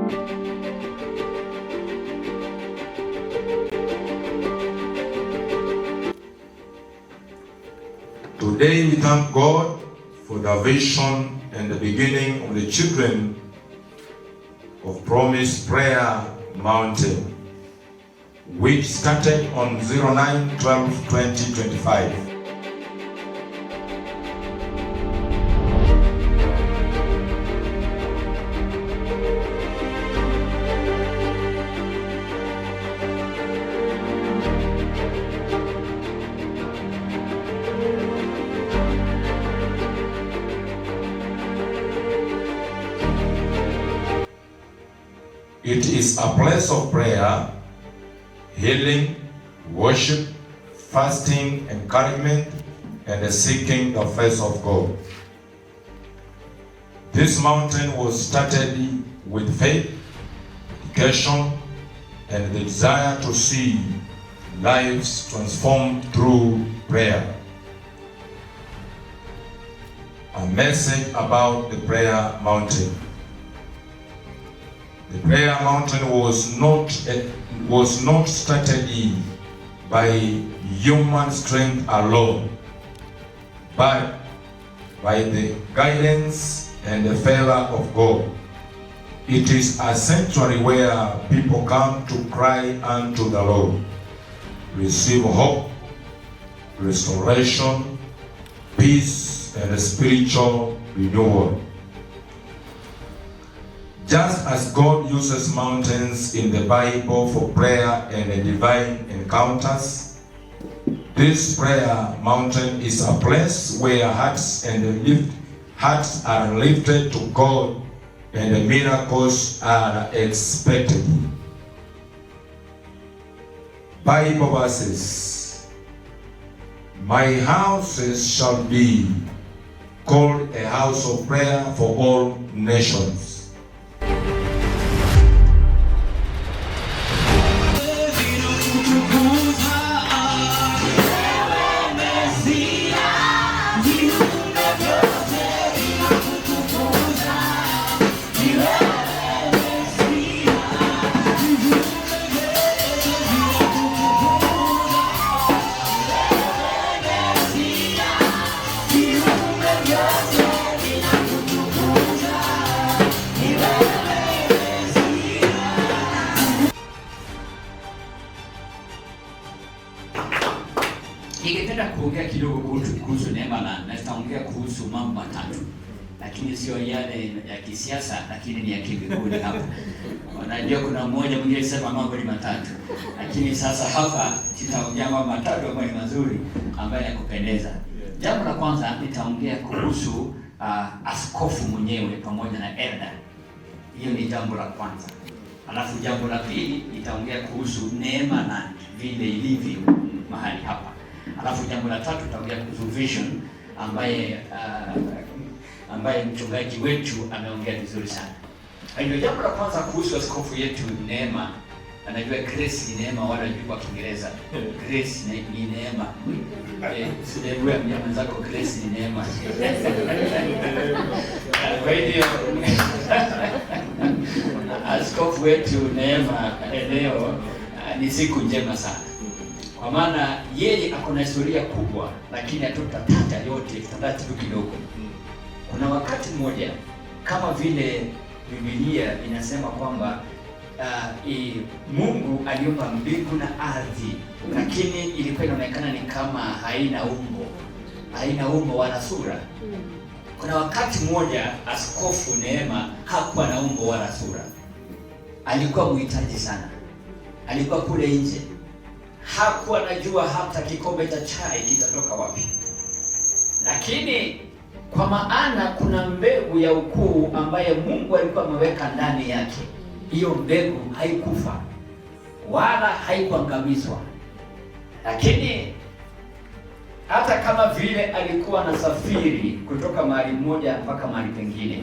Today we thank God for the vision and the beginning of the children of Promise Prayer Mountain, which started on 09/12/2025. It is a place of prayer, healing, worship, fasting, encouragement, and seeking the face of God. This mountain was started with faith, dedication, and the desire to see lives transformed through prayer. A message about the prayer mountain. The prayer mountain was not started by human strength alone, but by the guidance and the favor of God. It is a sanctuary where people come to cry unto the Lord, receive hope, restoration, peace, and spiritual renewal. Just as God uses mountains in the Bible for prayer and divine encounters, this prayer mountain is a place where hearts are lifted to God and miracles are expected. Bible verses. My houses shall be called a house of prayer for all nations. Ningependa kuongea kidogo kuhusu neema na nitaongea kuhusu mambo matatu, lakini sio yale ya kisiasa, lakini ni ya kimbinguni hapa. Unajua kuna mmoja mwingine sema mambo ni matatu, lakini sasa hapa nitaongea mambo matatu ambayo ni mazuri, ambayo yakupendeza. Jambo la kwanza nitaongea kuhusu askofu mwenyewe pamoja na elder. Hiyo ni jambo la kwanza. Alafu jambo la pili nitaongea kuhusu neema na vile ilivyo mahali hapa. Alafu jambo la tatu tutaongea kuhusu vision ambaye mchungaji wetu ameongea vizuri sana. Hilo jambo la kwanza kuhusu askofu yetu Neema. Anajua grace ni neema, wala juu kwa Kiingereza. Grace ni neema. Sio mwenzako grace ni neema. Kwa hiyo askofu wetu Neema leo ni siku njema sana. Kwa maana yeye akona historia kubwa, lakini hatutataja yote, tutataja tu kidogo. Kuna wakati mmoja kama vile Biblia inasema kwamba Mungu aliumba mbingu na ardhi, lakini ilikuwa inaonekana ni kama haina umbo wala sura. Kuna wakati mmoja askofu Neema hakuwa na umbo wala sura. Alikuwa mhitaji sana. Alikuwa kule nje. Hakuwa anajua hata kikombe cha chai kitatoka wapi. Lakini kwa maana kuna mbegu ya ukuu ambaye Mungu alikuwa ameweka ndani yake. Hiyo mbegu haikufa wala haikuangamizwa. Lakini hata kama vile alikuwa anasafiri kutoka mahali moja mpaka mahali pengine,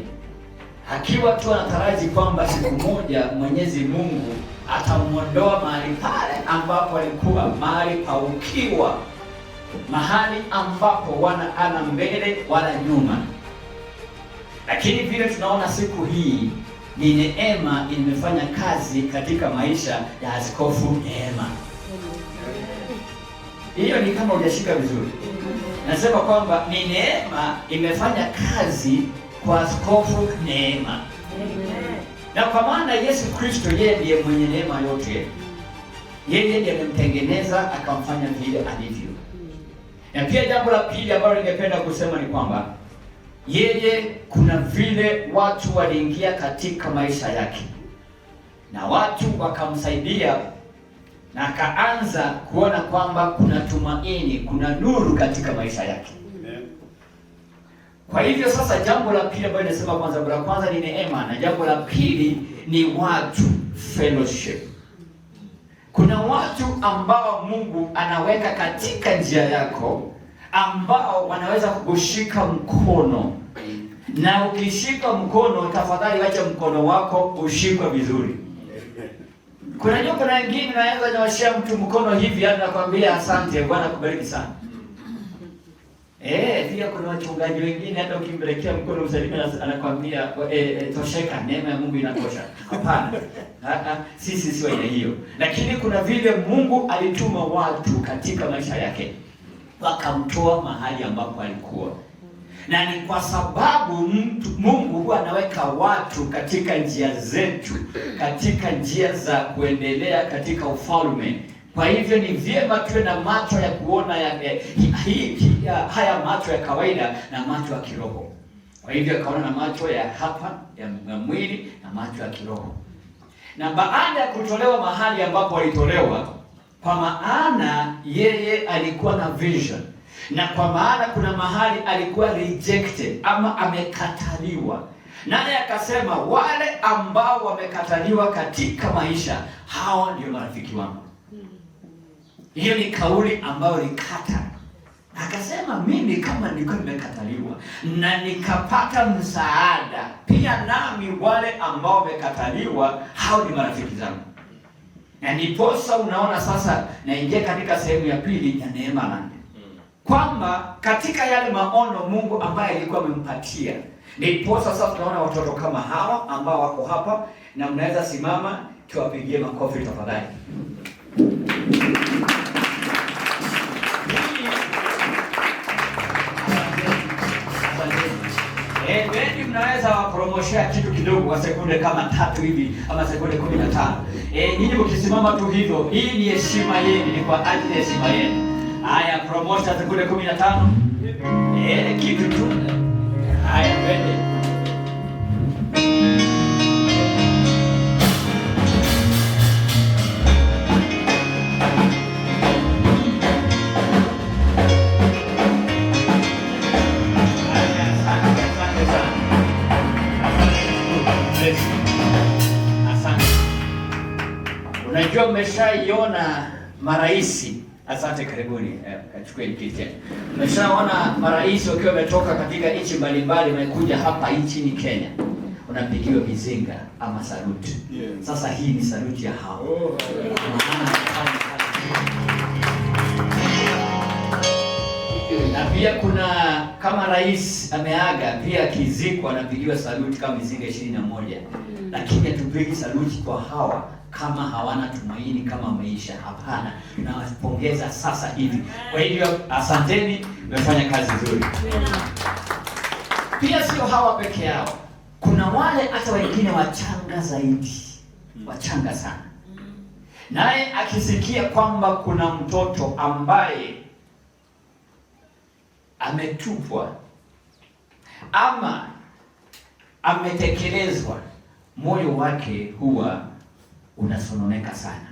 akiwa tu anataraji kwamba siku moja Mwenyezi Mungu atamuondoa mahali pale ambapo alikuwa mahali pa ukiwa, mahali ambapo wana ana mbele wala nyuma. Lakini vile tunaona siku hii ni neema imefanya kazi katika maisha ya Askofu Neema. Hiyo ni kama hujashika vizuri. Nasema kwamba ni neema imefanya kazi kwa Askofu Neema. Na kwa maana Yesu Kristo yeye ndiye mwenye neema yote. Yeye ndiye amemtengeneza akamfanya vile alivyo. Na pia jambo la pili ambalo ningependa kusema ni kwamba yeye kuna vile watu waliingia katika maisha yake na watu wakamsaidia na akaanza kuona kwamba kuna tumaini, kuna nuru katika maisha yake. Kwa hivyo sasa jambo la pili ambalo ninasema kwanza ni neema, na jambo la pili ni watu, fellowship. Kuna watu ambao Mungu anaweka katika njia yako ambao wanaweza kukushika mkono. Na ukishika mkono, tafadhali wacha mkono wako ushikwe vizuri. Kuna wengine naweza nyoshia mtu mkono hivi anakuambia asante, Bwana kubariki sana. Pia kuna wachungaji wengine hata ukimpelekea mkono msalimia anakuambia tosheka, neema ya Mungu inatosha. Hapana. Sisi sio aina hiyo. Lakini kuna vile Mungu alituma watu katika maisha yake wakamtoa mahali ambapo alikuwa. Na ni kwa sababu Mungu huwa anaweka watu katika njia zetu, katika njia za kuendelea katika ufalme. Kwa hivyo ni vyema tuwe na macho ya kuona haya macho ya kawaida na macho ya kiroho. Kwa hivyo akaona na macho ya hapa ya mwili na macho ya kiroho. Na baada ya kutolewa mahali ambapo alitolewa, kwa maana yeye alikuwa na vision, na kwa maana kuna mahali alikuwa rejected ama amekataliwa, naye akasema wale ambao wamekataliwa katika maisha, hao ndio marafiki wangu. Hiyo ni kauli ambayo likata. Akasema mimi kama nilikuwa nimekataliwa na nikapata msaada, pia nami wale ambao wamekataliwa, hao ni marafiki zangu. Na niposa unaona sasa naingia katika sehemu ya pili ya neema land. Kwamba katika yale maono Mungu ambaye alikuwa amempatia, niposa sasa tunaona watoto kama hawa ambao wako hapa, na mnaweza simama tuwapigie makofi tafadhali. Wewe mnaweza wapromoshia kitu kidogo kwa sekunde kama 3 hivi ama sekunde 15. Ninyi mkisimama tu hivyo, hii ni heshima yenu, ni kwa ajili ya heshima yenu. Haya, promotion sekunde 15. Kitu tu. Haya, twende. Asante. Unajua mmeshaiona maraisi. Asante, karibuni. Kachukue kiti. Mmeshaona maraisi wakiwa wametoka katika nchi mbalimbali wamekuja hapa nchini Kenya. Unapigiwa mizinga ama saluti. Sasa hii ni saluti ya hao. Na pia kuna kama rais ameaga, pia kizikwa anapigiwa saluti kama mizinga 21. Lakini hatupigi saluti kwa hawa kama hawana tumaini, kama maisha. Hapana, tunawapongeza sasa hivi. Kwa hivyo asanteni, mmefanya kazi nzuri. Pia sio hawa peke yao, kuna wale hata wengine wachanga zaidi, wachanga sana. Naye akisikia kwamba kuna mtoto ambaye ametupwa ama ametekelezwa, moyo wake huwa unasononeka sana,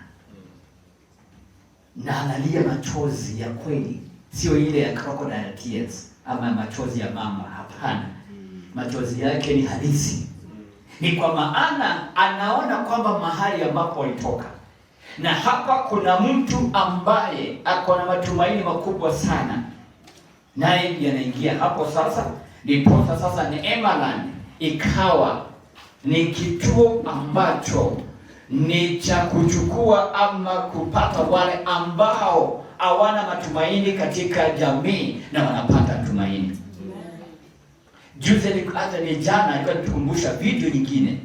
na analia machozi ya kweli, sio ile ya crocodile tears ama machozi ya mama. Hapana, machozi yake ni halisi. Ni kwa maana anaona kwamba mahali ambapo alitoka, na hapa kuna mtu ambaye ako na matumaini makubwa sana, naye ndiye anaingia hapo. Sasa ndipo sasa Neema Land ikawa ni kituo ambacho ni cha kuchukua ama kupata wale ambao hawana matumaini katika jamii na wanapata tumaini. Juzi hata ni jana alikuwa anatukumbusha video nyingine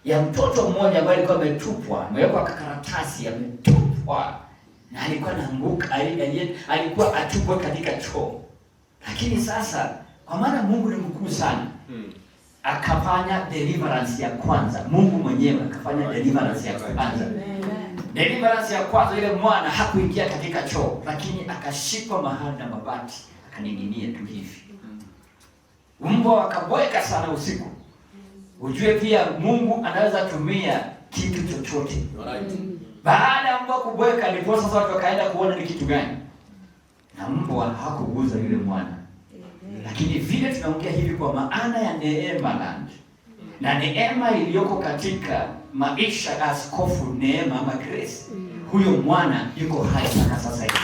ya mtoto mmoja ambaye alikuwa ametupwa, amewekwa karatasi, ametupwa na alikuwa anaanguka, alikuwa atupwe katika choo. Lakini sasa kwa maana Mungu ni mkuu sana, akafanya deliverance ya kwanza. Mungu mwenyewe akafanya deliverance ya kwanza. Deliverance ya kwanza, ile mwana hakuingia katika choo, lakini akashikwa mahali na mabati, akaning'inia tu hivi. Mbwa wakabweka sana usiku. Ujue pia Mungu anaweza tumia kitu chochote. Baada ya mbwa kubweka, ndipo sasa watu wakaenda kuona ni kitu gani, na mbwa hakuguza yule mwana. Lakini vile tunaongea hivi kwa maana ya Neema Land na neema iliyoko katika maisha ya Askofu Neema ama Grace, huyo mwana yuko hai mpaka sasa hivi.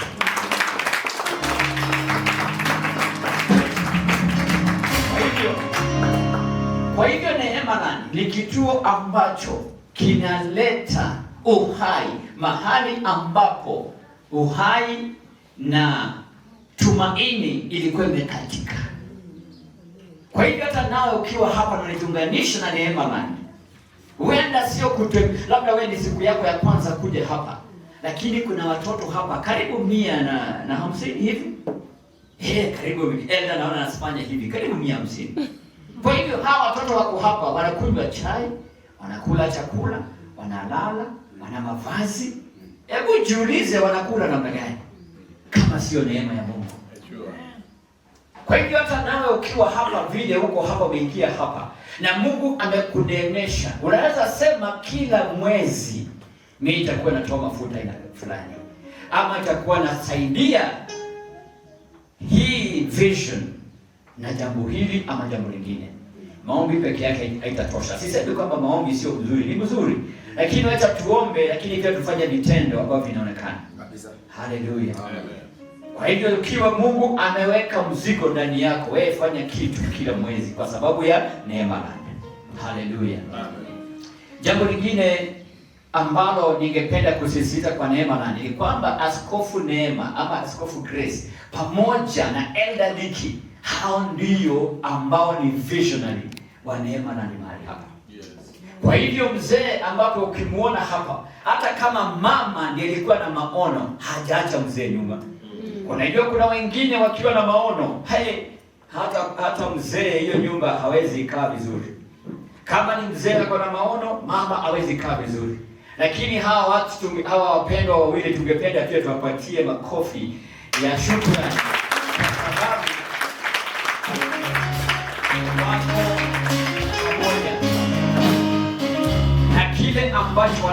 Kwa hivyo Neema Land ni kituo ambacho kinaleta uhai mahali ambapo uhai na tumaini ilikuwa imekatika. Kwa hivyo hata nawe ukiwa hapa na unituunganisha na Neema Land, huenda sio labda wewe ni siku yako ya kwanza kuja hapa, lakini kuna watoto hapa karibu 150 hivi. Karibu elda naona anasifanya hivi, karibu 150. Kwa hivyo hawa watoto wako hapa, wanakunywa chai, wanakula chakula, wanalala, wana mavazi. Hebu jiulize wanakula namna gani kama sio neema ya Mungu? Kwa hivyo hata nawe ukiwa hapa vile huko hapa umeingia hapa na Mungu amekuneemesha, unaweza sema kila mwezi mimi itakuwa natoa mafuta ina fulani, ama itakuwa nasaidia hii vision na jambo hili ama jambo lingine. Maombi peke yake haitatosha. Sisemi kwamba maombi sio mzuri, ni mzuri, lakini wacha tuombe, lakini pia tufanye vitendo ambavyo vinaonekana kabisa. Haleluya, amen. Kwa hivyo ukiwa Mungu ameweka mzigo ndani yako, wewe fanya kitu kila mwezi kwa sababu ya Neema Land. Haleluya, amen. Jambo lingine ambalo ningependa kusisitiza kwa Neema Land ni kwamba Askofu Neema ama Askofu Grace pamoja na Elder Diki, hao ndio ambao ni visionary wa Neema Land mahali hapa. Yes. Kwa hivyo mzee ambapo ukimuona hapa, hata kama mama ndiye alikuwa na maono, hajaacha mzee nyuma. Unajua kuna wengine wakiwa na maono, hata mzee hiyo nyumba hawezi kaa vizuri. Kama ni mzee ako na maono, mama hawezi kaa vizuri. Lakini hawa wapendwa wawili tungependa pia tuwapatie makofi ya shukrani kwa sababu wako pamoja na kile ambacho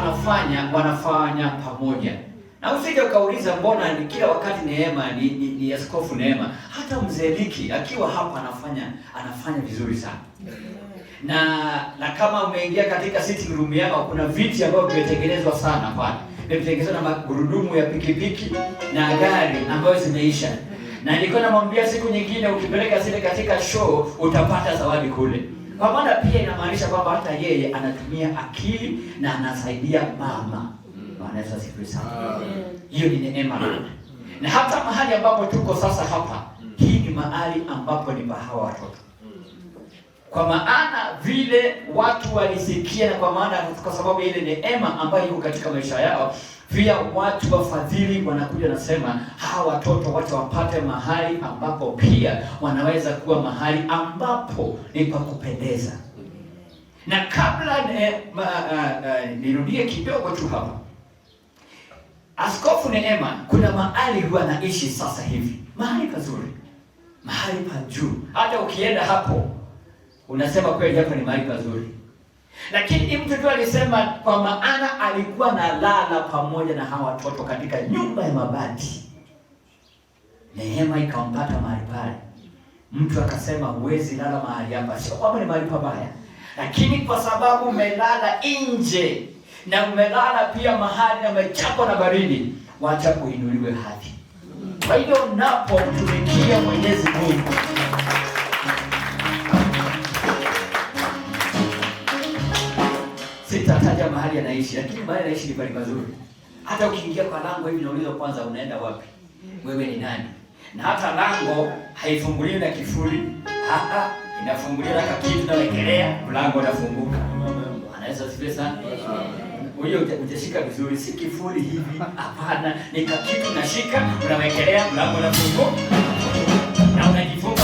wanafanya pamoja. Na usije ukauliza mbona ni kila wakati Neema ni Askofu Neema. Hata mzee Liki akiwa hapa anafanya vizuri sana. Na kama umeingia katika sitting room yao, kuna viti ambavyo vimetengenezwa sana pale. Vimetengenezwa na magurudumu ya pikipiki na gari ambayo zimeisha. Na nilikuwa namwambia siku nyingine ukipeleka zile katika show utapata zawadi kule. Kwa maana pia inamaanisha kwamba hata yeye anatumia akili na anasaidia mama. Bwana asifiwe sana. Hiyo ni Neema Land. Na hata mahali ambapo tuko sasa hapa, hii ni mahali ambapo ni hawa watoto. Kwa maana vile watu walisikia, na kwa maana kwa sababu ile neema ambayo iko katika maisha yao, pia watu wafadhili wanakuja nasema hawa watoto watu wapate mahali ambapo pia wanaweza kuwa mahali ambapo ni pa kupendeza. Na kabla nirudie kidogo tu hapa, Askofu Neema kuna mahali huwa anaishi sasa hivi, mahali pazuri, mahali pa juu. Hata ukienda hapo unasema kweli hapa ni mahali pazuri. Lakini mtu tu alisema kwa maana alikuwa na lala pamoja na hawa watoto katika nyumba ya mabati. Neema ikampata mahali pale. Mtu akasema huwezi lala mahali hapa, sio kwamba ni mahali pabaya, lakini kwa sababu umelala nje na umelala pia mahali na umechapwa na baridi, wacha kuinuliwe hadhi. Kwa hiyo unapomtumikia Mwenyezi Mungu, sitataja mahali anaishi, lakini mahali anaishi ni pale pazuri. Hata ukiingia kwa lango hivi unauliza kwanza unaenda wapi? Wewe ni nani? Na hata lango haifunguliwi na kifuli. Inafunguliwa na kitu na wekelea, mlango unafunguka. asifiwe sana. Huyo utashika vizuri, si kifuri hivi, hapana, ni kitu nashika, unawekelea mlango na funguo na unajifunga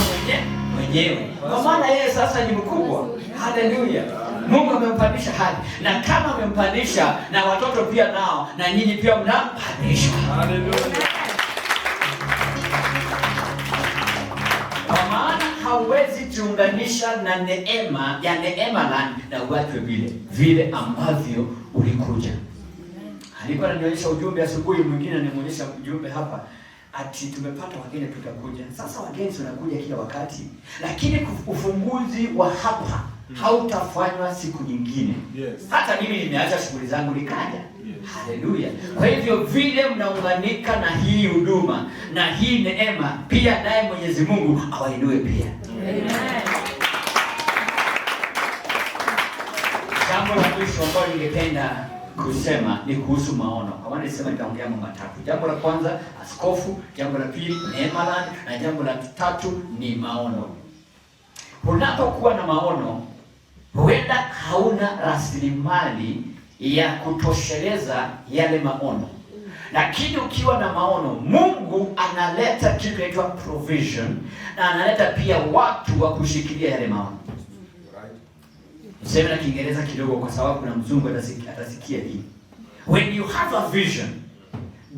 mwenyewe. Kwa maana yeye sasa ni mkubwa. Haleluya. Mungu amempandisha hadi, na kama amempandisha na watoto pia nao, na nyinyi pia mnapandishwa. Haleluya. Kwa maana hauwezi tuunganisha na neema ya neema na watu vile ambavyo ulikuja. Alikuwa ananionyesha ujumbe asubuhi, mwingine ananionyesha ujumbe hapa ati tumepata wageni tutakuja. Sasa wageni wanakuja kila wakati, lakini ufunguzi wa hapa hautafanywa siku nyingine. Yes. Hata mimi nimeacha shughuli zangu nikaja. Yes. Haleluya. Kwa hivyo vile mnaunganika na hii huduma na hii neema, pia naye Mwenyezi Mungu awainue pia. Amen. Jambo la mwisho ambalo ningependa kusema ni kuhusu maono. Kwa maana nisema nitaongea mambo matatu. Jambo la kwanza askofu, jambo la pili neema land, na jambo la tatu ni maono. Unapokuwa na maono, huenda hauna rasilimali ya kutosheleza yale maono. Lakini ukiwa na maono, Mungu analeta kitu kinaitwa provision, na analeta pia watu wa kushikilia yale maono. Niseme na Kiingereza kidogo kwa sababu kuna mzungu atasikia hii. When you have a vision,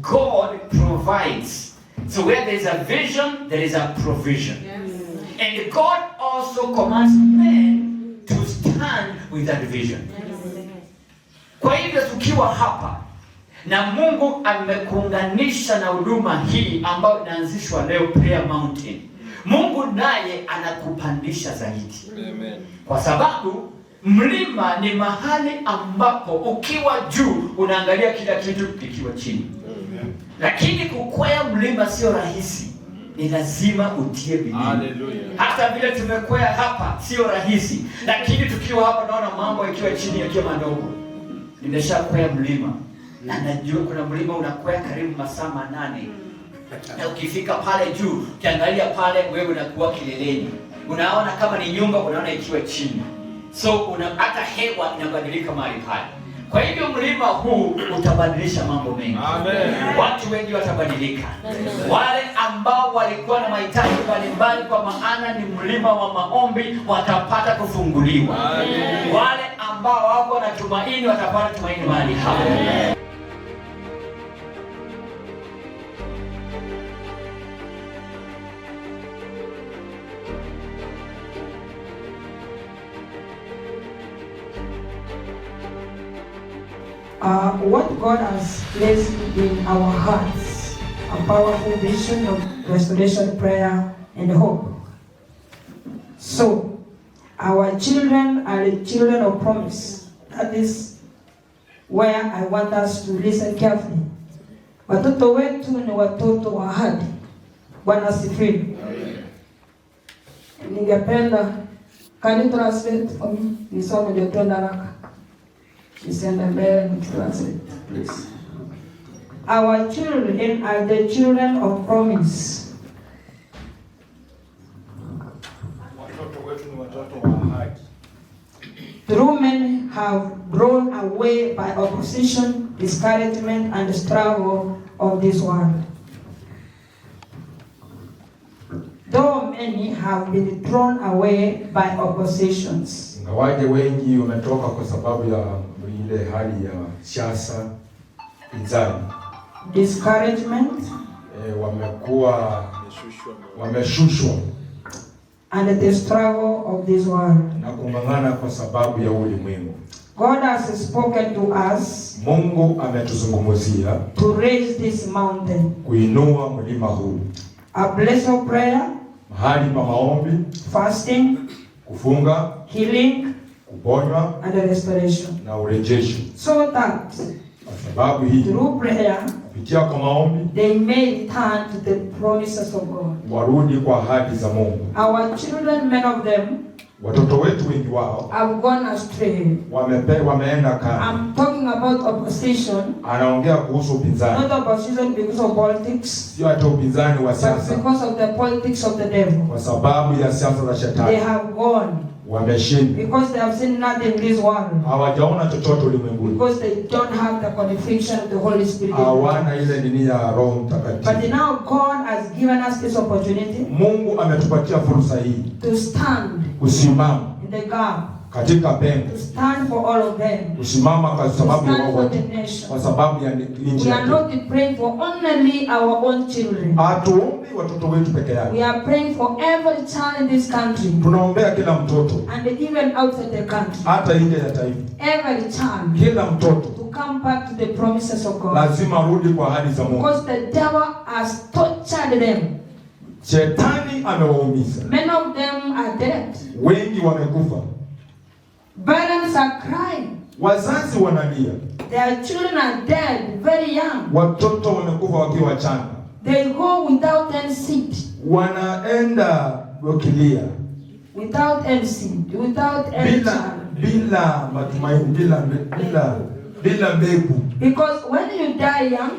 God provides. So where there is a vision, there is a provision. Yes. And God also commands men to stand with that vision. Yes. Kwa hivyo tukiwa hapa na Mungu amekuunganisha na huduma hii ambayo inaanzishwa leo, Prayer Mountain, Mungu naye anakupandisha zaidi. Amen. Kwa sababu mlima ni mahali ambapo ukiwa juu unaangalia kila kitu kikiwa chini. Amen. Lakini kukwea mlima sio rahisi. Ni lazima utie bidii. Haleluya. Hata vile tumekwea hapa sio rahisi, lakini tukiwa hapa naona mambo yakiwa chini yakiwa madogo. Nimeshakwea mlima na najua kuna mlima unakwea karibu masaa 8. Na ukifika pale juu, ukiangalia pale wewe unakuwa kileleni. Unaona kama ni nyumba, unaona ikiwa chini. So hata hewa inabadilika mahali pale. Kwa hivyo mlima huu utabadilisha mambo mengi. Amen. Watu wengi watabadilika. Amen. Wale ambao walikuwa na mahitaji mbalimbali, kwa maana ni mlima wa maombi, watapata kufunguliwa. Amen. Wale ambao wako na tumaini watapata tumaini mahali hapo. Amen. What God has placed in our hearts, a powerful vision of restoration, prayer, and hope. So, our children are the children of promise. That is where I want us to listen carefully. Watoto wetu ni watoto wa ahadi. Bwana asifiwe. Ningependa can you translate for me? Nisome ndio tuenda haraka. Please. Our children are the children of promise. True men have grown away by opposition, discouragement, and the struggle of this world. Though many have been thrown away by oppositions. Ingawaje wengi wametoka kwa sababu ya ile hali ya siasa pinzani. Discouragement. Wamekuwa wameshushwa. And the struggle of this world. Na kung'ang'ana kwa sababu ya ulimwengu. God has spoken to us. Mungu ametuzungumzia to raise this mountain. Kuinua mlima huu. A place of prayer. Mahali pa maombi. Fasting. Kufunga. Healing. Kuponywa. And restoration. Na urejesho. So that kwa sababu hii through prayer kupitia kwa maombi they may turn to the promises of God. Warudi kwa ahadi za Mungu. Our children, many of them, watoto wetu wengi wao have gone astray. Wameenda kando. I'm talking about opposition. Anaongea kuhusu upinzani. Not opposition because of politics. Sio hata upinzani wa siasa. But because of the politics of the devil. Kwa sababu ya siasa za shetani. They have gone wameshinda, because they have seen nothing in this world, hawajaona chochote ulimwenguni, because they don't have the conviction of the Holy Spirit. hawana ile nini ya Roho But Mtakatifu. now God has given us this opportunity Mungu ametupatia fursa hii to stand kusimama in the gap, katika pengo, to stand for all of them, kusimama kwa to sababu ya stand for wote, the nation. kwa sababu ya nchi We are yetu. not praying for only our own children. Hatuombi watoto wetu peke yake, We are praying for every child in this country tunaombea kila mtoto, and even outside the country. hata nje ya taifa. Every child Kila mtoto to come back to the promises of God. lazima rudi kwa ahadi za Mungu. Because the devil has tortured them. Shetani amewaumiza, Many of them are dead. wengi wamekufa, Parents are crying. wazazi wanalia, Their children are dead very young. watoto wamekufa wakiwa wachanga, They go without any seed. wanaenda wakilia Without any seed. Without any bila child. bila matumaini, bila mbegu. Because when you die young,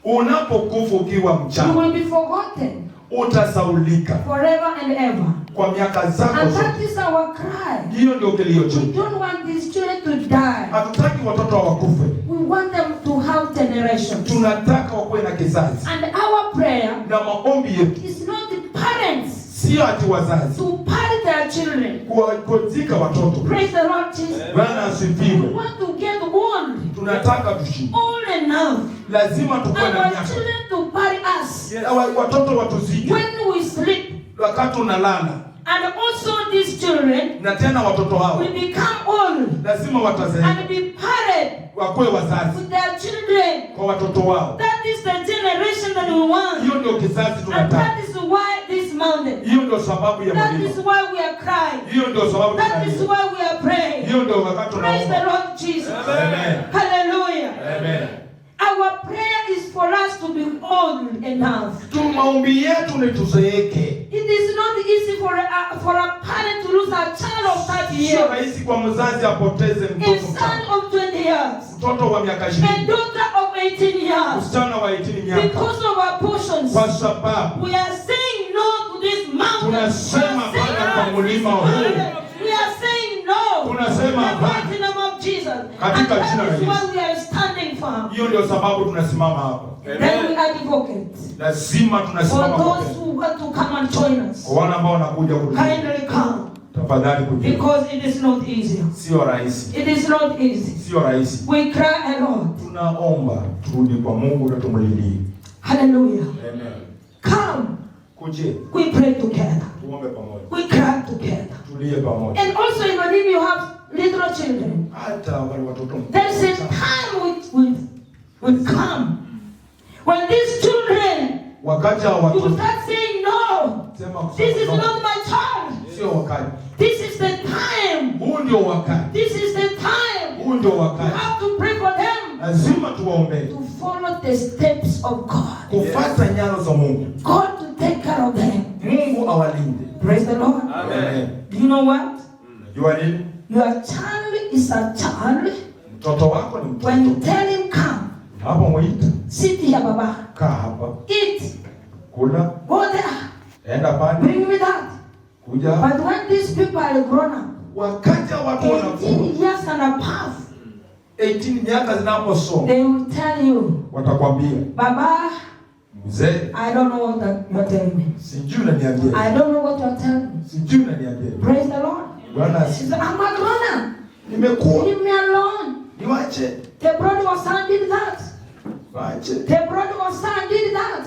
Unapokufa ukiwa you mchanga, will be forgotten utasaulika forever and ever. kwa miaka zako And that zote. is our cry. Hiyo ndio kilio We chetu. don't want these children to die. Hatutaki watoto wakufe, We want them to have generations. tunataka wakuwe na kizazi. And our prayer Na maombi yetu is not the parents sio ati wazazi to parent their children. kuwazika watoto. Praise the Lord Jesus. Bwana We asifiwe. want to get old, Tunataka tushinde, old enough, lazima tukuwe na our miaka. children to party us Watoto watuzike when we sleep. wakati unalala, And also these children na tena watoto hao will become old lazima watazeeka, and be parted wakuwe wazazi with their children. kwa watoto wao. That is the generation that we want. Hiyo ndio kizazi And tunataka. that is why this mountain. Hiyo ndio sababu ya That mlima. is why we are crying. Hiyo ndio sababu That is tunalia. why we are praying. Hiyo ndio wakati Praise the tunaomba. Lord Jesus. Amen. Hallelujah. Amen. Our prayer is for us to be old enough. Maombi yetu ni tuzeeke. It is not easy for a parent to lose a child of 30 Sio years, rahisi kwa mzazi apoteze a mtoto son mchanga. of 20 years, Mtoto wa miaka a 20, daughter of 18 years. msichana wa 18 miaka. Because of our portions, Kwa sababu we are saying no to this mountain. tunasema hapana kwa mlima huu. We are saying no. Tunasema In the hapana. mighty name of Jesus. And Katika jina la that is Yesu. why we are standing firm. Hiyo ndio sababu tunasimama hapa. Then we advocate Lazima for tunasimama those hapa. who want to come and join us. Kwa wale ambao wanakuja kutusikia, Kindly come, tafadhali kuja. because it is not easy. Sio rahisi. It is not easy. Sio rahisi. We cry a lot. Tunaomba turudi kwa Mungu na tumlilie. Hallelujah. Amen. Come, Kuje we pray together. tuombe pamoja. We cry together. Tulie pamoja. And also, even if you have little children, Hata wale watoto there's a time will come when these children, wakati hao you will watoto start saying, no, sema this is kusema no. not my child. Sio wakati. This is the time. Huu ndio wakati. This is the time. Huu ndio You wakati. have to pray for them Lazima tuwaombee. to follow the steps of God. Kufuata nyayo za Mungu. God to take care of them. Mungu awalinde. Praise the Lord. Amen. Do you know what? Jua nini? Your child is a child. Mtoto wako ni mtoto. When you tell him, come, Hapo muita. sit here, Baba, Kaa hapa. eat, Kula. go there, Enda pale. bring me that. Kuja hapa. But when these people are grown up, Wakati watu 18 wanakuwa years and above, 18 miaka zinaposoma they will tell you, watakwambia, Baba, mzee, I don't know what that you're telling me. sijui unaniambia. I don't know what you're telling me. Sijui unaniambia. Praise the Lord. Bwana She said, I'm a grown up. nimekuwa. Leave me alone. Niwache. The prodigal son did that. Waache. The prodigal son did that.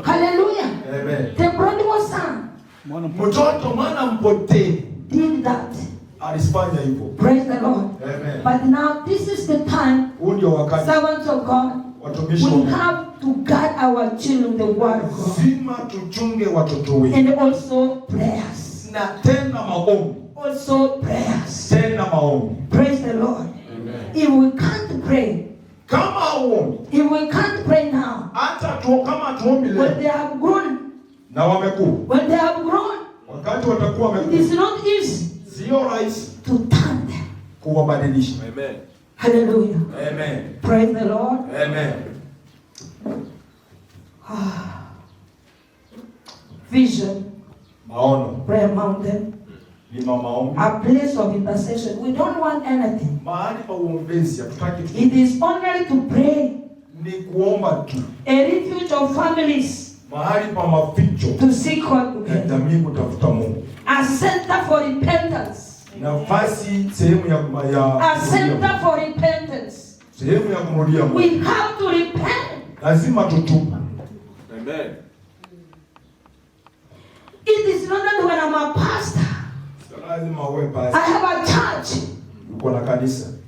Hallelujah. Amen. The prodigal son Mtoto mwana mpotee did that. alifanya hivyo. Praise the Lord. Amen. But now this is the time, Huu ndio wakati servants of God, watumishi wa we Mungu. have to guard our children, the word of God. Lazima tuchunge watoto wetu. And also prayers. Na tena maombi. Also prayers. Tena maombi. Praise the Lord. Amen. If we can't pray, Kama hauombi, if we can't pray now, hata kama tuombi when leo they have grown, na wamekuwa, when they have grown, wakati watakuwa it wamekuwa, is not easy sio rahisi to turn them. kuwabadilisha. Amen. Hallelujah. Amen. Praise the Lord. Amen. Vision, Maono prayer mountain. a place of intercession. We don't want anything. It is only to pray. A refuge of families to seek God together. A center for repentance. A center for repentance. We have to repent. Amen. It is not that when I'm a pastor, I have a church,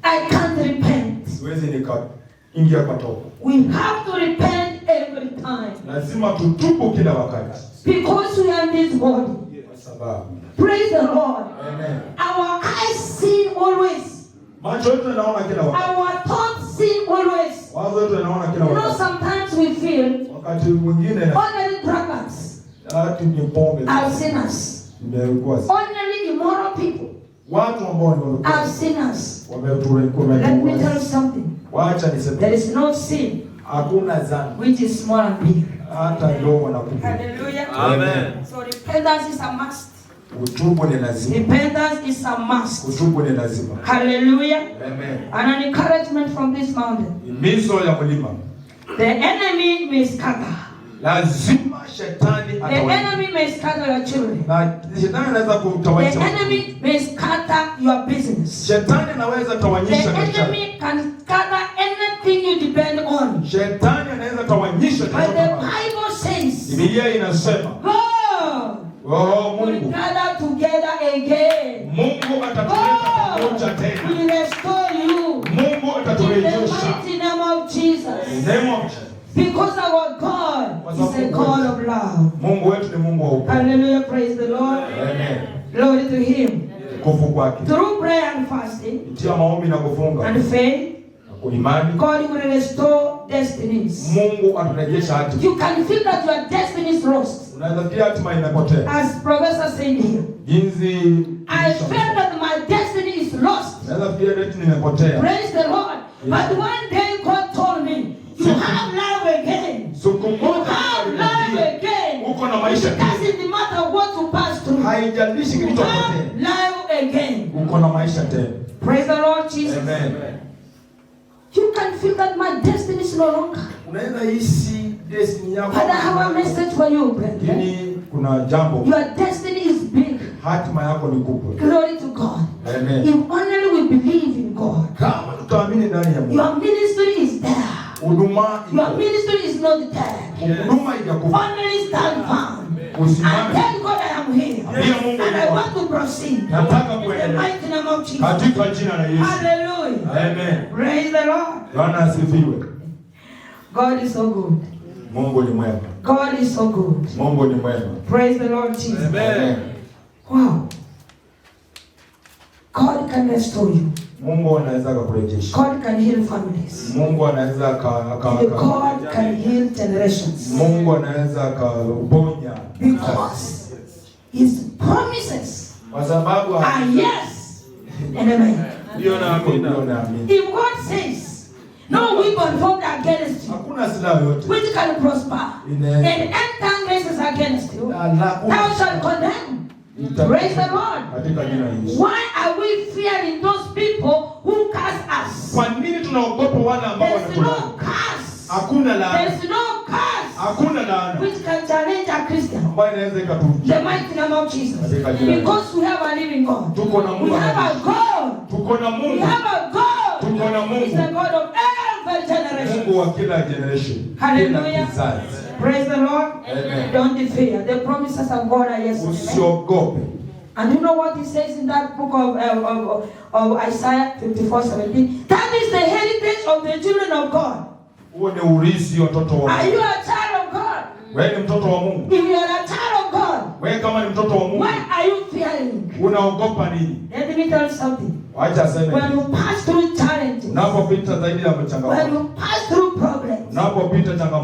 I can't repent. We have to repent every time. Because we are in this body. Praise the Lord. Amen. Our eyes see always. Our thoughts see always. Sometimes we feel ordinary drunkards are sinners. Ordinary immoral people are sinners. Let me tell you something. There is no sin which is small and big. Hallelujah. Amen. So repentance is a must. Repentance is a must. Hallelujah. Amen. And an encouragement from this mountain. The enemy may scatter. The enemy may scatter your children. The enemy may scatter your business. The enemy can scatter anything you depend on. But the Bible says, God will gather together again. God will restore you in the mighty name of Jesus. Because our God is a God of love. Hallelujah, praise the Lord. Amen. Glory to Him. Through prayer and fasting and faith, God will restore destinies. You can feel that your destiny is lost. As Professor said here, I felt that my destiny is lost. Praise the Lord. But one day God told me, you have life again. You have life again. It doesn't matter what you pass through. You have life again. Praise the Lord Jesus. Amen. You can feel that my destiny is no longer. But I have a message for you, brethren. Your destiny is big. Glory to God. Amen. If only we believe in God. Your ministry is there. Your ministry is not there. Only stand firm. And tell God I am here. And I want to proceed. In the mighty name of Jesus. Hallelujah. Amen. Praise the Lord. God is so good. God is so good. Praise the Lord Jesus. Amen. Wow. God can restore you. God can heal families. God can heal generations. Because His promises are yes and amen. If God says, no weapon formed against you which can prosper, and end time races against you, thou shalt condemn. Praise the Lord. Why are we fearing those people who curse us? There's no curse. There's no curse which can challenge a Christian. The mighty name of Jesus. Because we have a living God. We have a God. We have a God. He's the God of every generation. Hallelujah. Praise the Lord. Amen. Don't fear. The promises of God are yes and amen. And you know what He says in that book of Isaiah 54:17? That is the heritage of the children of God. Are you a child of God? If you are a child of God, why are you fearing? Let me tell you something. When you pass through challenges, when you pass through problems,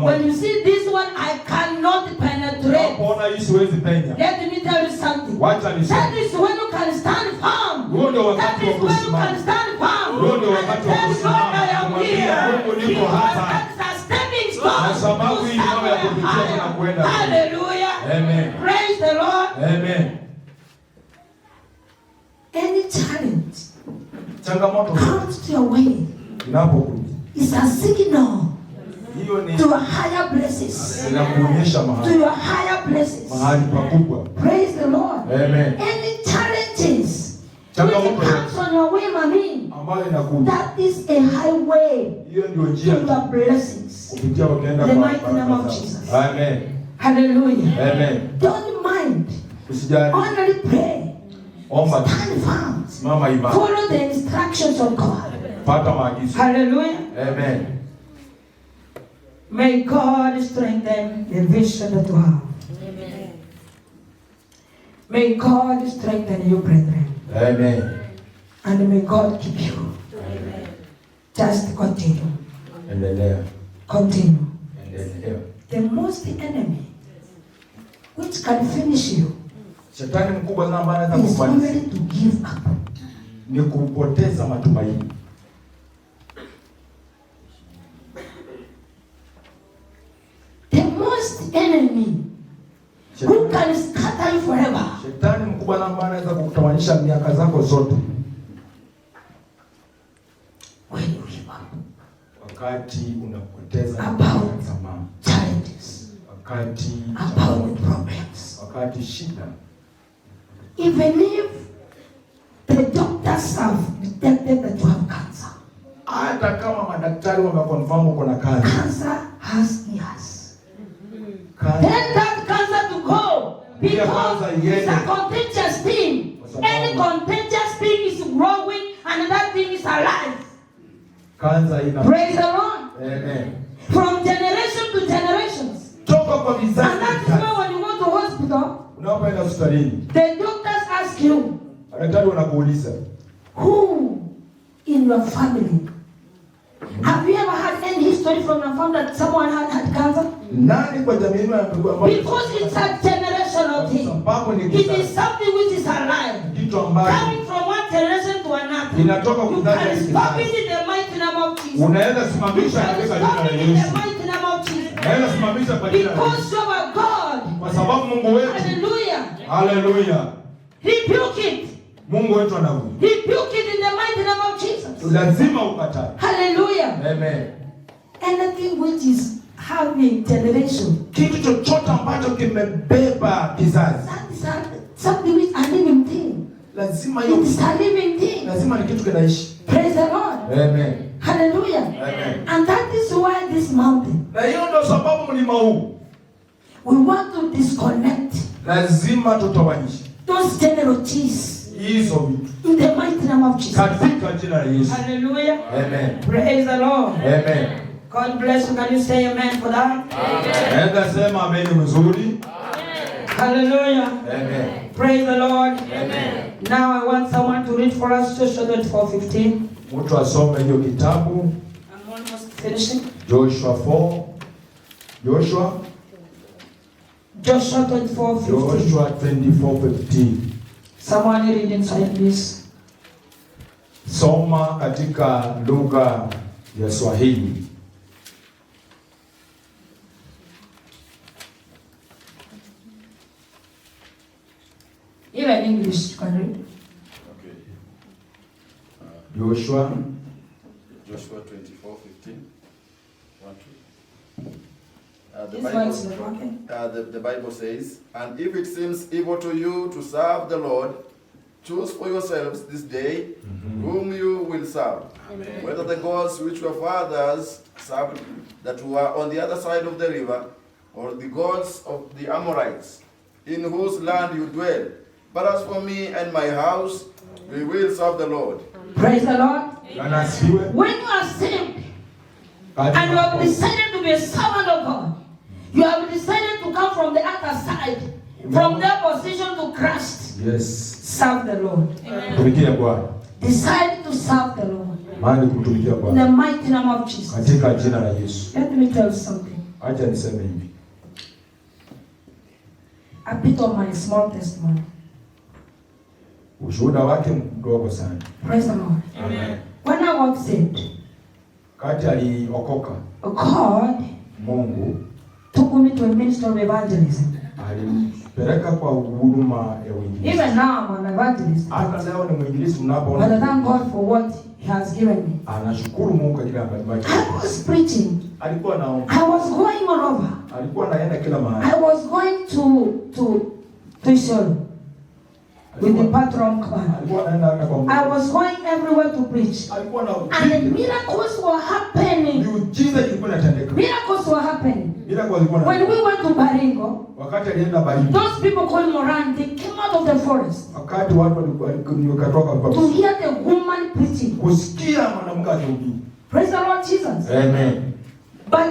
when you see this one I cannot penetrate, let me tell you something. That is when you can stand firm. That is when you can stand firm. And tell God I am here. Because that's a stepping stone to somewhere higher. Hallelujah. Amen. Praise the Lord. Amen. changamoto comes to your way, inapokuja, it's a signal hiyo ni to higher places, inakuonyesha to mahali, your higher places. mahali pakubwa. Praise the Lord. Amen. Any challenges which Changamoto comes on your way, mommy, ambayo inakuja, that is a highway hiyo ndio to njia your blessings. kupitia ukienda The kwa mighty name of baraka. Jesus. Amen. Hallelujah. Amen. Don't mind. Usijali, Only pray. omba, Stand firm. simama imara, Follow the instructions of God. pata maagizo. Hallelujah. Amen. May God strengthen the vision that you have. Amen. May God strengthen you, brethren. Amen. And may God keep you. Amen. Just continue. Endelea. Continue. Endelea. The most enemy which can finish you Shetani mkubwa sana ambaye anaweza is kufanya only to give up. ni kupoteza matumaini. The most enemy who can scatter you forever Shetani mkubwa sana ambaye anaweza kukutawanyisha miaka zako zote, when you give up wakati unapoteza About tamaa, challenges, wakati about problems. wakati shida, Even if the doctors have detected that you have cancer, hata kama madaktari wameconfirm uko na kansa, cancer has ears. kansa Tell that cancer to go because it's a contagious thing. Any contagious thing is growing and that thing is alive. kansa ina Praise the Lord. Amen. From generation to generations. Toka kwa And vizazi that is why when you go to hospital, unapoenda hospitalini, the doctors ask you, daktari wanakuuliza, who in your family? Have you ever had any history from your family that someone had cancer? nani kwa jamii yenu anapigwa Because it's a generational thing. sababu ni It is kizazi something which is alive. kitu ambacho Coming from one generation to another. inatoka You kizazi can hadi stop kizazi. it in the mighty name of Jesus. Unaweza You simamisha can katika stop jina la it in the Yesu. mighty name of Jesus. Unaweza simamisha kwa jina la Yesu. Because you are God. Kwa sababu Mungu wetu, Hallelujah. haleluya, Rebuke it. Mungu wetu anakuja. Rebuke it in the mighty name of Jesus. Lazima ukatae. Hallelujah. Amen. Anything which is having generation, Kitu chochote ambacho kimebeba kizazi, that is something which is a living thing. lazima It hiyo, is a living thing. lazima ni kitu kinaishi. Praise the Lord. Amen. Hallelujah. Amen. And that is why this mountain, Na hiyo ndio sababu mlima huu we want to disconnect lazima tutawanyishe those generalities hizo vitu in the mighty name of Jesus. katika jina la Yesu. Hallelujah. Amen. Praise the Lord. Amen. God bless you. Can you say amen for that? Enda sema amen mzuri. Hallelujah. Amen. Praise the Lord. Amen. Now I want someone to read for us Joshua 24:15. Mtu asome hiyo kitabu I'm almost finishing. Joshua 4. Joshua 24:15. Joshua 24:15. Someone read inside, please. Soma katika lugha ya Swahili. Even English you can read. Okay. Joshua Joshua 24:15. 1, 2. The This one is not working. The Bible says, "And if it seems evil to you to serve the Lord, choose for yourselves this day whom you will serve, whether the gods which your fathers served that were on the other side of the river, or the gods of the Amorites, in whose land you dwell. But as for me and my house, we will serve the Lord." Praise the Lord. anasiwe When you are saved and you have decided to be a servant of God, you have decided to come from the other side, from their position to Christ. Yes. Serve the Lord. Tumikia Bwana. Decide to serve the Lord. Maana kumtumikia In Bwana the mighty name of Jesus. katika jina la Yesu. Let me tell you something. Acha niseme hivi. A bit of my small testimony. Ushuhuda wake mdogo sana. Praise the Lord. Amen. When I was saved, Kati aliokoka, God Mungu took me to a ministry of evangelism. Alimpeleka kwa huduma ya uinjilisti. Even now I'm an evangelist. Hata leo ni mwinjilisti But I mnapoona. thank God for what He has given me. Anashukuru Mungu kwa kile ambacho. I was preaching. Alikuwa naomba. I was going all over. Alikuwa anaenda kila mahali. I was going to Isholo with the patron command. Alikuwa anaenda hata kwa Mungu. I was going everywhere to preach. Alikuwa na And the miracles were happening. miujiza ilikuwa inatendeka. Miracles were happening. Miracles ilikuwa When we went to Baringo, wakati alienda Baringo. those people called Moran, they came out of the forest Wakati watu wakatoka kwa to hear the woman preaching. kusikia mwanamke akihubiri. Praise the Lord Jesus. Amen. But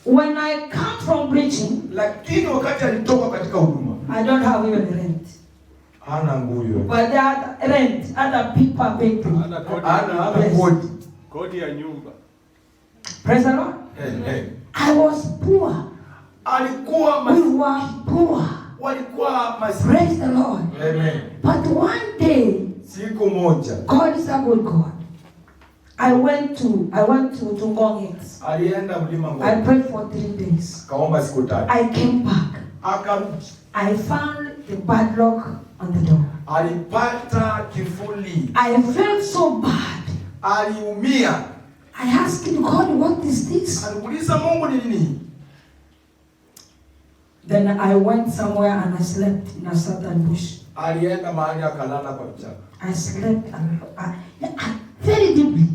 when I come from preaching, Lakini wakati alitoka katika huduma, I don't have even rent. hana nguo hiyo. But that rent, other people are paying. Hana kodi. Kodi ya nyumba. Praise the Lord. I was poor. Alikuwa We were poor. walikuwa maskini. Praise the Lord. Amen. But one day, Siku moja God is a good God. I went to Ngong Hills. alienda mlima I Ngong. prayed for 3 days. Kaomba siku 3. I came back. Akarudi. I found the padlock on the door. Alipata kifuli. I felt so bad. Aliumia. I asked God, what is this? Aliuliza Mungu ni nini? Then I went somewhere and I slept in a certain bush. Alienda mahali akalala kwa kichaka. I slept very deeply.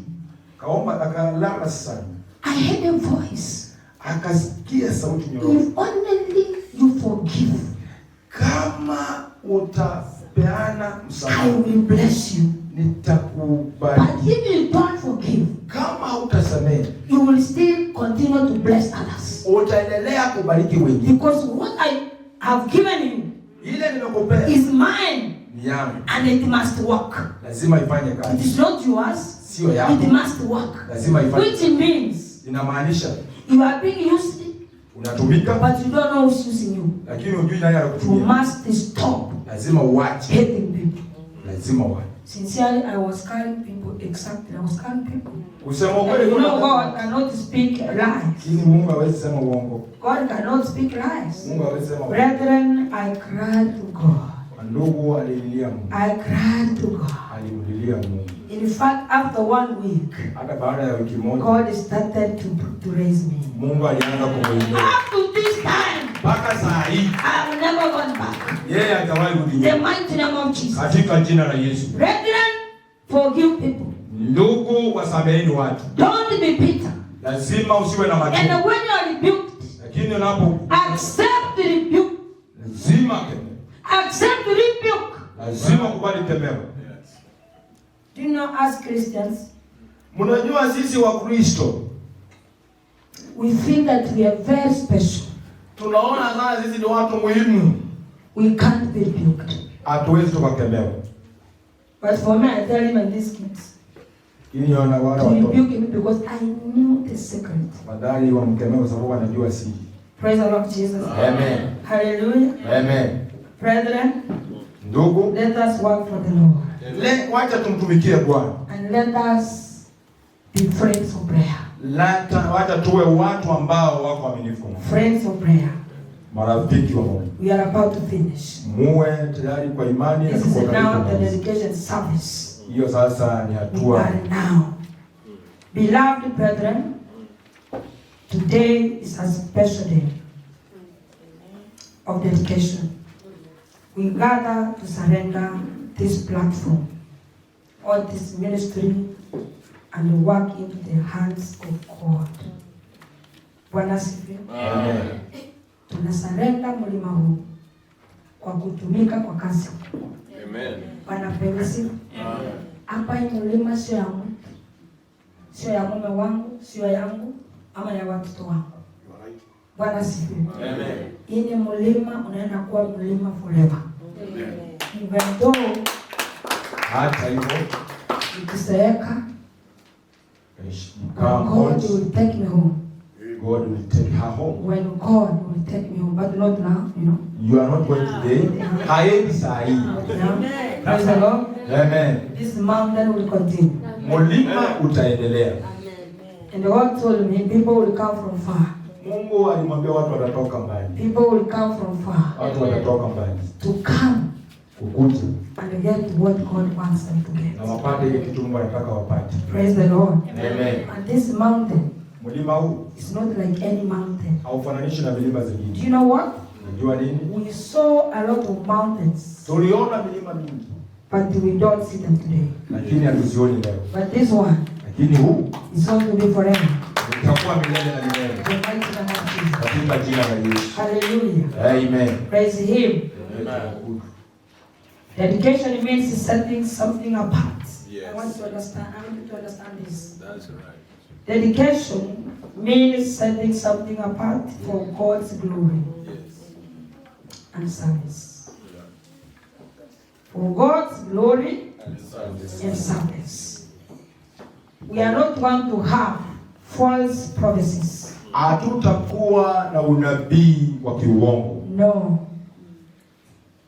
Kaomba akalala sana. I heard a voice. Akasikia sauti nyororo. If only you forgive, Kama utapeana I msamaha, will bless you. nitakubariki. But if you don't forgive, Kama utasamehe, you will still continue to bless others. utaendelea kubariki wengine. Because what I have given you Ile nimekupea is mine ni yangu. and it must work. Lazima ifanye It kazi. is not yours, Sio yako. it must work. Lazima ifanye. Which means Inamaanisha you are being used, unatumika but you don't know who's using you. lakini hujui nani You anakutumia. must stop Lazima uache. hating people. Lazima uache. Sincerely, I was carrying people, exactly, I was carrying people. Kusema And ukweli you know, kuna God cannot speak lies. lakini Mungu hawezi sema uongo. God cannot speak lies. Mungu hawezi sema uongo. Brethren, I cried to God. Ndugu alililia Mungu. I cried to God. Alimlilia Mungu. In fact, after 1 week, Hata baada ya wiki moja God started to raise me. Mungu alianza kumuinua. Up to this time, Mpaka saa hii I have never gone back. yeye hajawahi rudi The nyuma. mighty name of Jesus. Katika jina la Yesu. Brethren, forgive people. Ndugu, wasameheni watu. Don't be bitter. Lazima usiwe na And machungu. when you are rebuked, Lakini unapo accept the rebuke. lazima Accept the rebuke. lazima kubali kemeo. Do you know, as Christians, Mnajua sisi wa Kristo we feel that we are very special. tunaona sana sisi ni watu muhimu. We can't be rebuked. Hatuwezi tukakemewa. But for me, I tell him and these kids Ili wana wale to watoto. rebuke him because I knew the secret. Badali wamkemea kwa sababu wanajua siri. Praise the Lord Jesus. Amen. Hallelujah. Amen. Brethren, Ndugu, let us work for the Lord. wacha tumtumikie Bwana. And let us be friends of prayer. Wacha tuwe watu ambao wako waaminifu. Friends of prayer. Marafiki wa Mungu. We are about to finish. Muwe tayari kwa imani na This is tuko now the karibu. dedication service. Hiyo sasa ni We hatua. are now. Beloved brethren, today is a special day of dedication. We gather to surrender this platform or this ministry and work into the hands of God. Bwana asifiwe. Amen. Tunasarenda mlima huu kwa kutumika kwa kazi. Amen. Bwana pewe sifa. Hapa hii mlima sio ya mtu, sio ya mume wangu, sio yangu ama ya watoto wangu. Bwana asifiwe. Amen. Hii ni mlima unaenda kuwa mlima forever. Even though Hata hivyo nikiseeka, God God will take me home. God will take her home. When God will take me home, but not now, you know. You are not going today. Haendi saa hii. Now, praise the Lord. Amen. This mountain will continue. Mlima utaendelea. And the Lord told me, people will come from far. Mungu alimwambia watu watatoka mbali. People will come from far. Watu watatoka mbali. To come. Kukuja. And get what God wants them to get. Na wapate ile kitu Mungu anataka wapate. Praise the Lord. Amen. And this mountain. Mlima huu. It's not like any mountain. Haufananishi na milima zingine. Do you know what? Unajua nini? We saw a lot of mountains. Tuliona milima mingi. But we don't see them today. Lakini hatuzioni leo. But this one. Lakini huu is going to be forever. Itakuwa milele na milele. Katika jina la Yesu. Hallelujah. Amen. Praise him. Amen. Dedication means setting something apart. Yes. I want you to understand this. That's right. Dedication means setting something apart for God's glory Yes. and service. For God's glory And service. and service. We are not going to have false prophecies. Hatutakuwa na unabii wa kiuongo. No.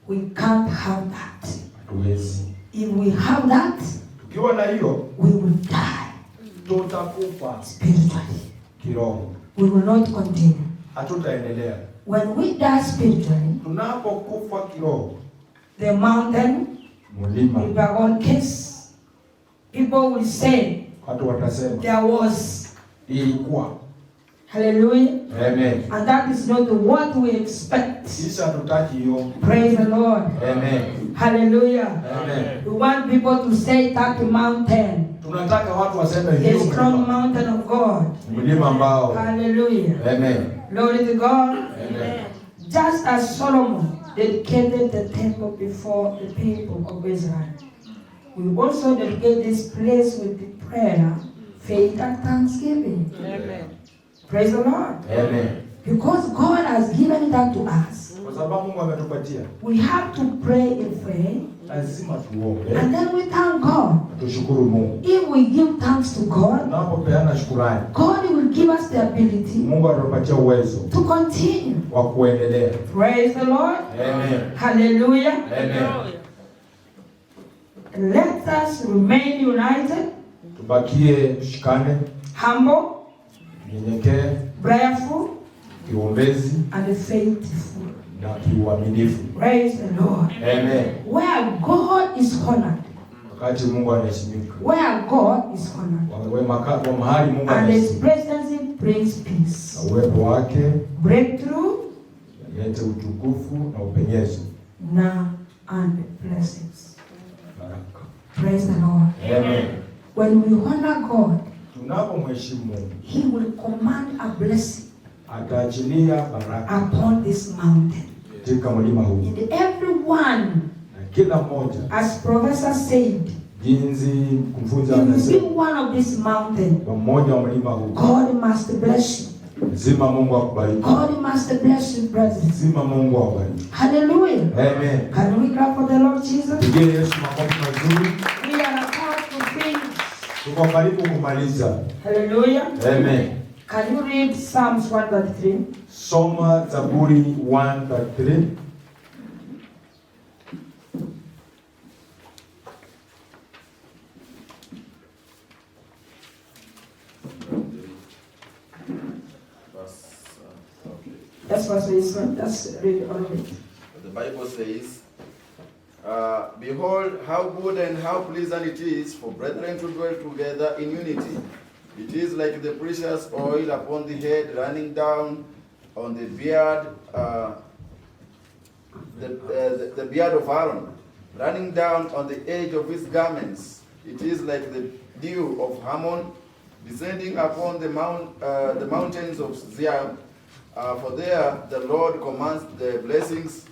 We can't have that. Hatuwezi. If we have that, Tukiwa na hiyo, we will die tutakufa spiritually. kiroho. We will not continue. Hatutaendelea. When we die spiritually, Tunapokufa kiroho, the mountain mlima, will be on case. People will say watu watasema there was. ilikuwa. Hallelujah. Amen. And that is not what we expect. Sisi hatutaki hiyo. Praise the Lord. Amen. Hallelujah. Amen. We want people to say that mountain, Tunataka watu waseme a hiyo strong mlima. mountain of God. Mlima ambao. Hallelujah. Amen. Glory to God. Amen. Just as Solomon dedicated the temple before the people of Israel, we also dedicate this place with the prayer, faith, and thanksgiving. Amen. Praise the Lord. Amen. Because God has given that to us, Kwa sababu Mungu ametupatia, we have to pray in faith, lazima tuombe. and then we thank God. Tushukuru Mungu. If we give thanks to God, Tunapopeana shukrani, God will give us the ability Mungu atatupatia uwezo to continue. wa kuendelea. Praise the Lord. Amen. Hallelujah. Amen. Let us remain united, Tubakie tushikane, humble, nyenyekee, prayerful, kiombezi and faithful. na kiuaminifu. Praise the Lord. Amen. Where God is honored, Wakati Mungu anaheshimika. where God is honored, Kwa mahali Mungu and His anaheshimika. presence brings peace, Na uwepo wake breakthrough, yalete utukufu na upenyezo. now and blessings. Baraka. Praise the Lord. Amen. When we honor God, Tunapomheshimu Mungu, He will command a blessing ataachilia baraka upon this mountain. katika mlima huu. And everyone, Na kila mmoja, as Professor said, jinsi kumfunza if you anasema, be one of this mountain, kwa mmoja wa mlima huu, God must bless you. lazima Mungu akubariki. God must bless you, brothers. Lazima Mungu akubariki. Hallelujah. Amen. Can we clap for the Lord Jesus? Pigie Yesu makofi mazuri. We are about to finish. Tuko karibu kumaliza. Hallelujah. Amen. Can you read Psalms 133? Soma Zaburi 1:3. That's what says. Let's read all of it. The Bible says, Behold, how good and how pleasant it is for brethren to dwell together in unity. It is like the precious oil upon the head, running down on the beard, the beard of Aaron, running down on the edge of his garments. It is like the dew of Hermon, descending upon the mountains of Zion. For there the Lord commands the blessings,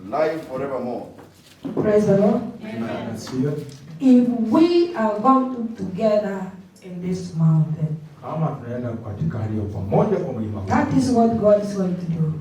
life forevermore. Praise the Lord. Amen. Asifiwe. If we are going together in this mountain, Kama tunaenda katika hali ya pamoja kwa mlima huu, that is what God is going to do.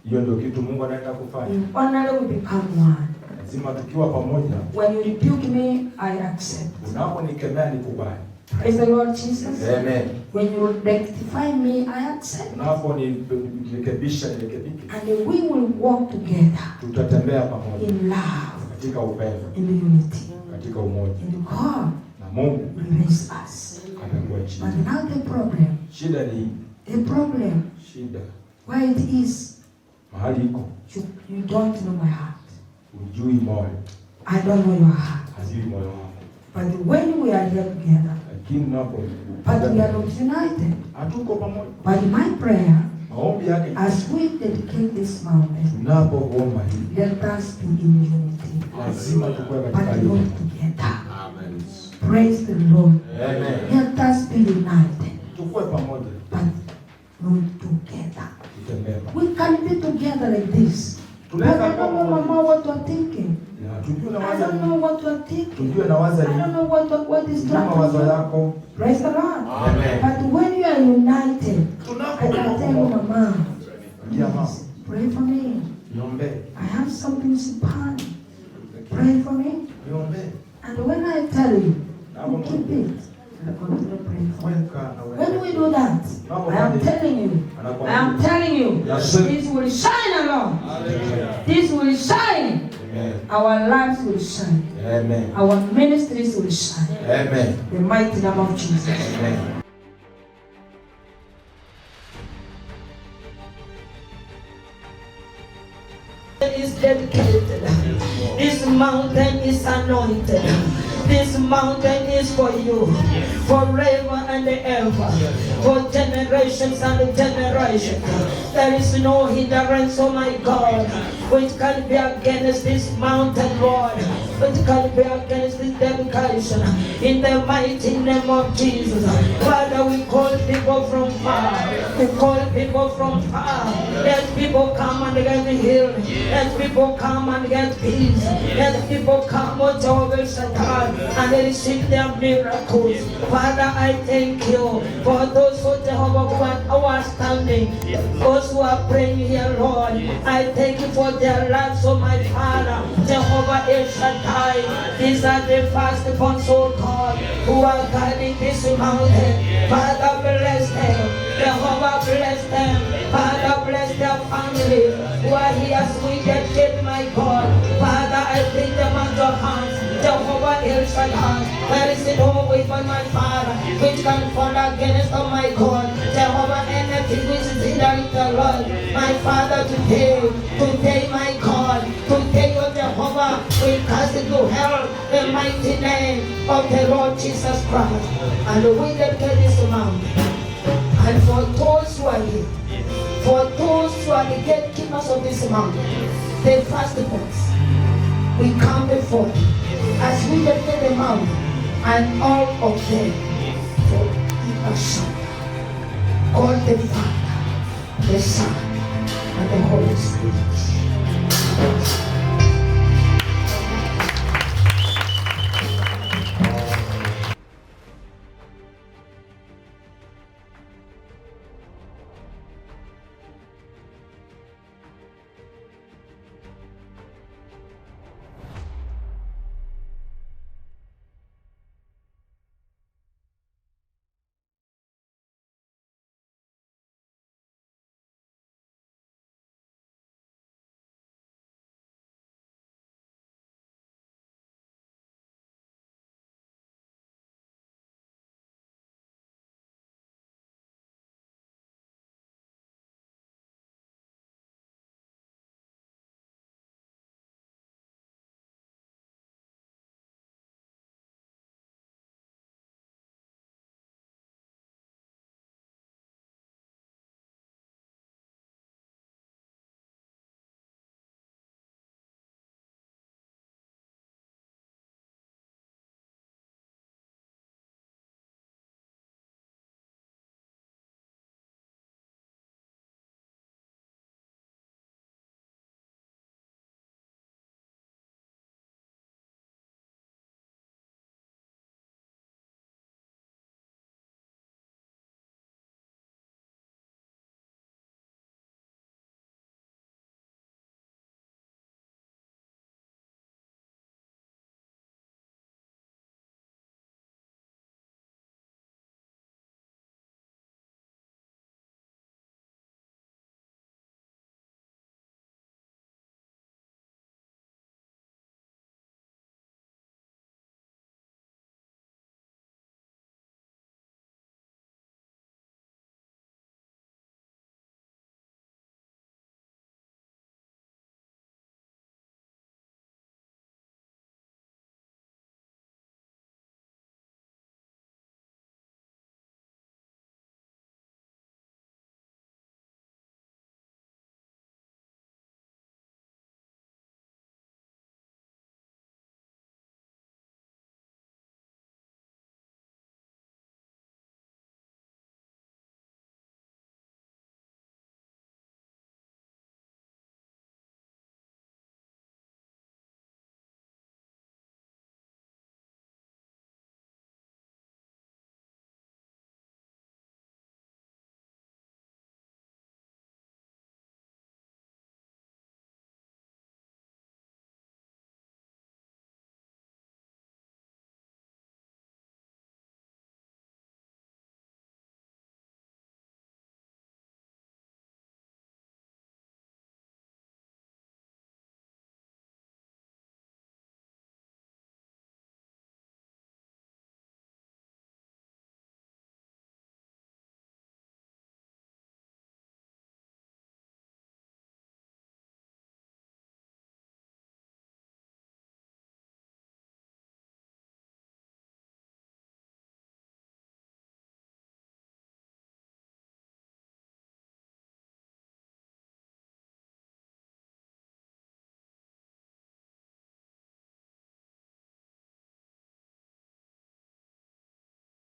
hiyo ndio kitu Mungu anaenda kufanya. In honor we become one. Lazima tukiwa pamoja, When you rebuke me, I accept. unaponikemea nikubali. Praise the Lord Jesus. Amen. When you rectify me, I accept. Unaponirekebisha nirekebike. And we will walk together Tutatembea pamoja in love, katika upendo, in unity. katika umoja. And God Na Mungu will raise us. atakuwa chini. But now the problem, Shida ni the problem shida where it is. mahali iko, You don't know my heart. ujui moyo, I don't know your heart. hazili moyo wako. But when we are here together, Lakini napo but we are not united. hatuko pamoja. But my prayer, Maombi yake as we dedicate this mountain, tunapoomba hii let us be in unity, lazima tukue katika but hali. not together. Amen. Praise the Lord. Amen. Let us be united, Tukue pamoja, but not together. tutembee. We can be together like this. But I don't know, Mama, what you're thinking. Na tujue na I waza don't know what you're thinking. tujue na waza I don't ni know what is tujue mawazo happening. yako. Praise the Lord. Amen. But when you are united, I can tell you, Mama, Jamaa, please pray for me. niombe, I have something super. Pray for me. niombe. And when I tell you, you keep it. And I continue praying for you. Weka na When we do that, I am telling you, Yes. this will shine along. This will shine. Amen. Our lives will shine. Amen. Our ministries will shine. Amen. The mighty name of Jesus. Amen. Is dedicated. This mountain is anointed. This mountain is for you, forever and ever, for generations and generations. There is no hindrance, oh my God, which can be against this mountain, Lord, which can be against this dedication. In the mighty name of Jesus, Father, we call people from far. We call people from far. Let people come and get healed. Let people come and get peace. Let people come, oh Jehovah Satan, and receive their miracles. Father, I thank you for those who, Jehovah, who are standing, those who are praying here, Lord. I thank you for their lives, oh my Father, Jehovah El Shaddai. These are the firstborn, so God, who are guiding this mountain. Father, bless them. Jehovah, bless them. Father, bless their family who are here as we get killed, my God. Father, I take them out your hands. Jehovah El Shaddai, there is no weapon, my Father, which can fall against, oh my God. Jehovah, anything which is hindering the Lord, my Father, today, my God, today, oh Jehovah, we cast it to hell, the mighty name of the Lord Jesus Christ. And we dedicate this mountain. And for those who are here, for those who are the gatekeepers of this mountain, the firstborns, we come before you as we dedicate the mountain, and all of them for Ibashana, God the Father, the Son, and the Holy Spirit.